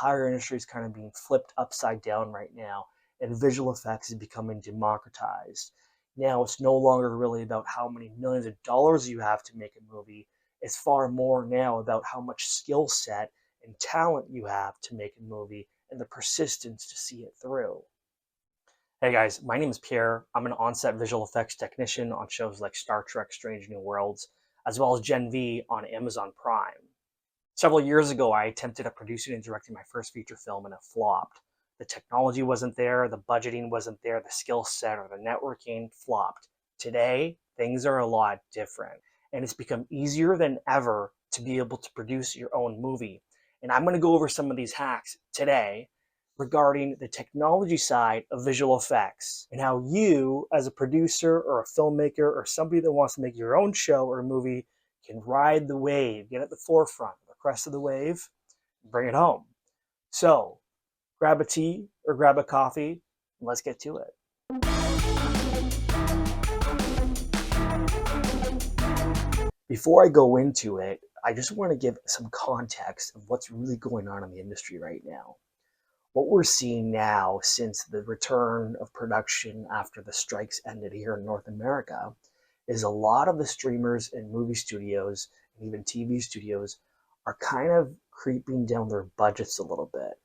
entire industry is kind of being flipped upside down right now, and visual effects is becoming democratized. Now it's no longer really about how many millions of dollars you have to make a movie. It's far more now about how much skill set and talent you have to make a movie and the persistence to see it through. Hey guys, my name is Pierre. I'm an on-set visual effects technician on shows like Star Trek Strange New Worlds, as well as Gen V on Amazon Prime. Several years ago, I attempted at producing and directing my first feature film and it flopped. The technology wasn't there, the budgeting wasn't there, the skill set or the networking flopped. Today, things are a lot different, and it's become easier than ever to be able to produce your own movie. And I'm going to go over some of these hacks today regarding the technology side of visual effects and how you, as a producer or a filmmaker or somebody that wants to make your own show or movie, can ride the wave, get at the forefront, the crest of the wave, and bring it home. So grab a tea or grab a coffee, and let's get to it. Before I go into it, I just want to give some context of what's really going on in the industry right now. What we're seeing now since the return of production after the strikes ended here in North America is a lot of the streamers and movie studios and even TV studios are kind of creeping down their budgets a little bit.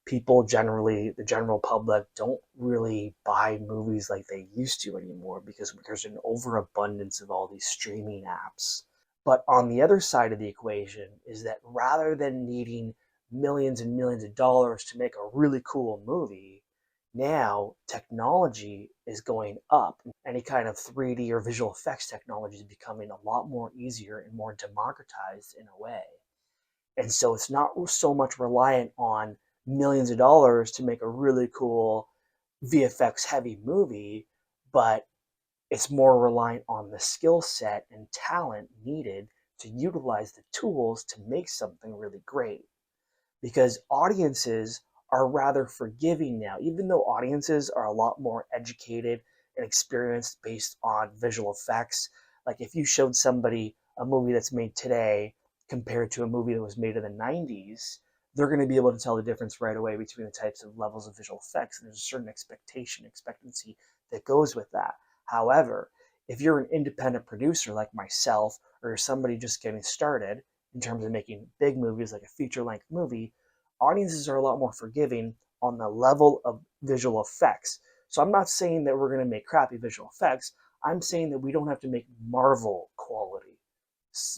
People generally, the general public, don't really buy movies like they used to anymore because there's an overabundance of all these streaming apps. But on the other side of the equation is that rather than needing millions and millions of dollars to make a really cool movie, now technology is going up. Any kind of 3D or visual effects technology is becoming a lot more easier and more democratized in a way. And so it's not so much reliant on millions of dollars to make a really cool VFX heavy movie, but it's more reliant on the skill set and talent needed to utilize the tools to make something really great. Because audiences are rather forgiving now, even though audiences are a lot more educated and experienced based on visual effects. Like if you showed somebody a movie that's made today compared to a movie that was made in the 90s, they're going to be able to tell the difference right away between the types of levels of visual effects. And there's a certain expectancy that goes with that. However, if you're an independent producer like myself, or you're somebody just getting started in terms of making big movies like a feature-length movie, audiences are a lot more forgiving on the level of visual effects. So I'm not saying that we're going to make crappy visual effects. I'm saying that we don't have to make Marvel quality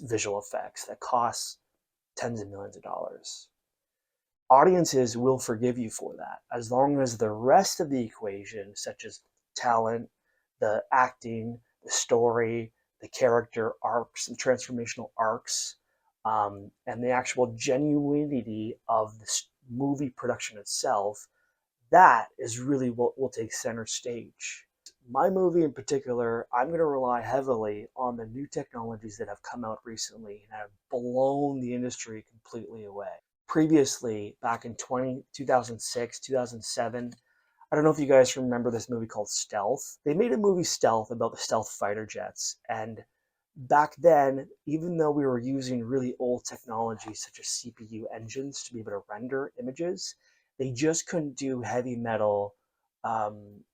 visual effects that cost tens of millions of dollars. Audiences will forgive you for that as long as the rest of the equation, such as talent, the acting, the story, the character arcs, the transformational arcs, and the actual genuinity of the movie production itself, that is really what will take center stage. My movie in particular, I'm going to rely heavily on the new technologies that have come out recently and have blown the industry completely away. Previously, back in 2006, 2007, I don't know if you guys remember this movie called Stealth. They made a movie Stealth about the stealth fighter jets. And back then, even though we were using really old technology such as CPU engines to be able to render images, they just couldn't do um,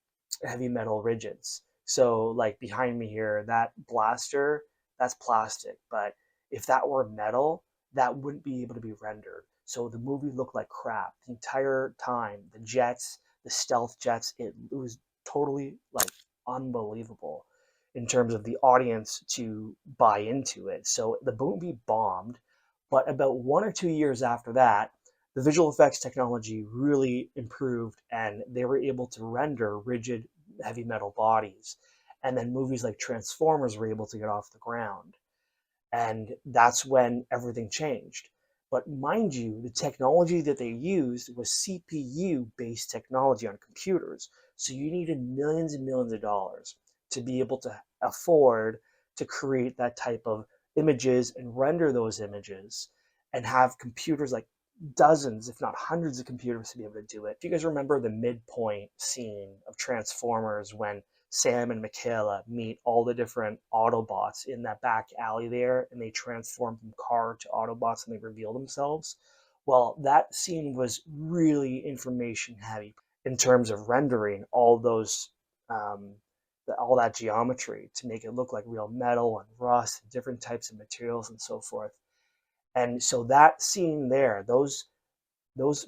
heavy metal rigids. So like behind me here, that blaster, that's plastic. But if that were metal, that wouldn't be able to be rendered. So the movie looked like crap the entire time. The jets, the stealth jets, it was totally like unbelievable in terms of the audience to buy into it. So the movie bombed, but about 1 or 2 years after that, the visual effects technology really improved and they were able to render rigid heavy metal bodies. And then movies like Transformers were able to get off the ground. And that's when everything changed. But mind you, the technology that they used was CPU-based technology on computers. So you needed millions and millions of dollars to be able to afford to create that type of images and render those images and have computers like dozens, if not hundreds of computers to be able to do it. If you guys remember the midpoint scene of Transformers when Sam and Michaela meet all the different Autobots in that back alley there, and they transform from car to Autobots and they reveal themselves. Well, that scene was really information heavy in terms of rendering all those um, all that geometry to make it look like real metal and rust and different types of materials and so forth. And so that scene there, those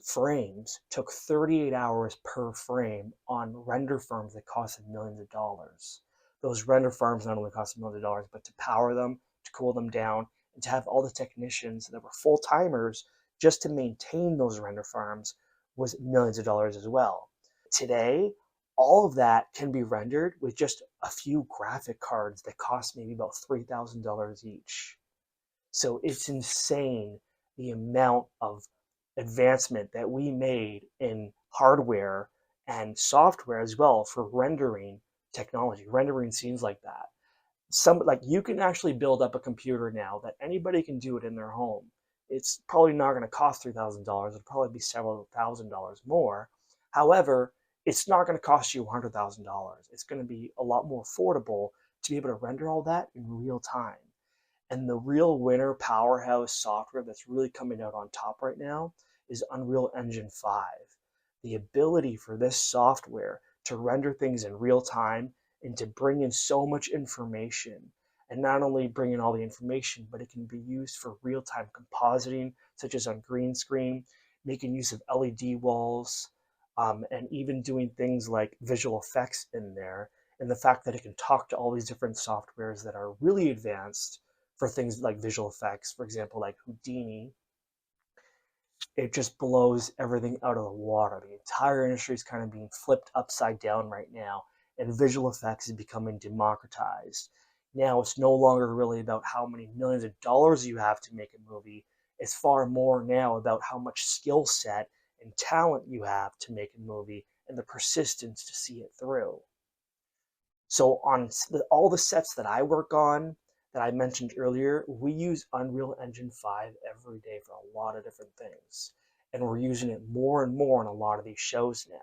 frames took 38 hours per frame on render farms that costed millions of dollars. Those render farms not only cost millions of dollars, but to power them, to cool them down, and to have all the technicians that were full timers just to maintain those render farms was millions of dollars as well. Today, all of that can be rendered with just a few graphic cards that cost maybe about $3,000 each. So it's insane the amount of advancement that we made in hardware and software as well for rendering technology, rendering scenes like that. Some like you can actually build up a computer now that anybody can do it in their home. It's probably not going to cost $3,000. It'll probably be several $1,000s more. However, it's not going to cost you $100,000. It's going to be a lot more affordable to be able to render all that in real time. And the real winner powerhouse software that's really coming out on top right now is Unreal Engine 5. The ability for this software to render things in real time and to bring in so much information, and not only bring in all the information, but it can be used for real-time compositing, such as on green screen, making use of LED walls, and even doing things like visual effects in there. And the fact that it can talk to all these different softwares that are really advanced for things like visual effects, for example, like Houdini, it just blows everything out of the water. The entire industry is kind of being flipped upside down right now, and visual effects is becoming democratized. Now it's no longer really about how many millions of dollars you have to make a movie. It's far more now about how much skill set and talent you have to make a movie and the persistence to see it through. So on all the sets that I work on that I mentioned earlier, we use Unreal Engine 5 every day for a lot of different things. And we're using it more and more on a lot of these shows now.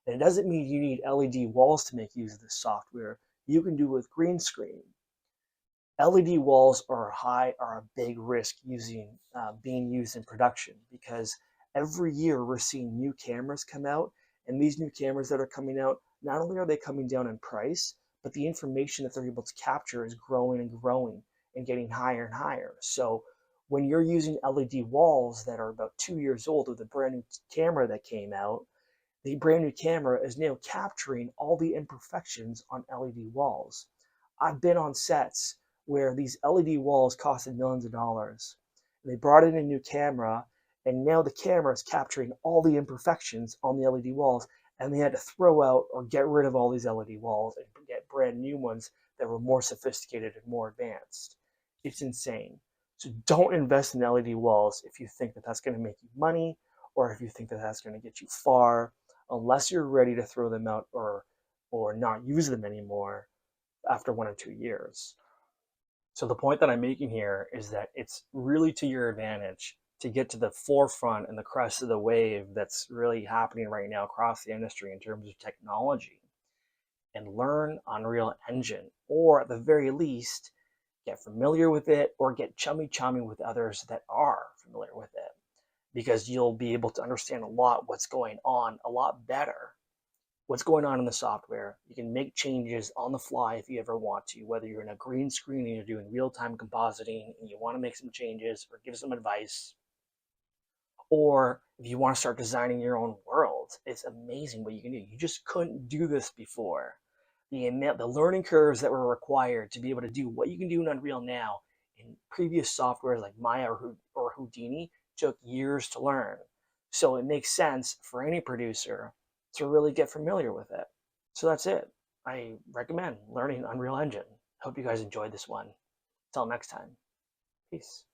And it doesn't mean you need LED walls to make use of this software. You can do it with green screen. LED walls are a big risk being used in production, because every year we're seeing new cameras come out, and these new cameras that are coming out, not only are they coming down in price, but the information that they're able to capture is growing and growing and getting higher and higher. So when you're using LED walls that are about 2 years old with a brand new camera that came out, the brand new camera is now capturing all the imperfections on LED walls. I've been on sets where these LED walls costed millions of dollars. They brought in a new camera, and now the camera is capturing all the imperfections on the LED walls, and they had to throw out or get rid of all these LED walls and get brand new ones that were more sophisticated and more advanced. It's insane. So don't invest in LED walls if you think that that's going to make you money, or if you think that that's going to get you far, unless you're ready to throw them out or not use them anymore after 1 or 2 years. So the point that I'm making here is that it's really to your advantage to get to the forefront and the crest of the wave that's really happening right now across the industry in terms of technology, and learn Unreal Engine, or at the very least, get familiar with it or get chummy with others that are familiar with it, because you'll be able to understand a lot what's going on a lot better. What's going on in the software. You can make changes on the fly if you ever want to, whether you're in a green screen and you're doing real-time compositing and you want to make some changes or give some advice, or if you want to start designing your own worlds. It's amazing what you can do. You just couldn't do this before. The learning curves that were required to be able to do what you can do in Unreal now in previous software like Maya or Houdini took years to learn. So it makes sense for any producer to really get familiar with it. So that's it. I recommend learning Unreal Engine. Hope you guys enjoyed this one. Until next time, peace.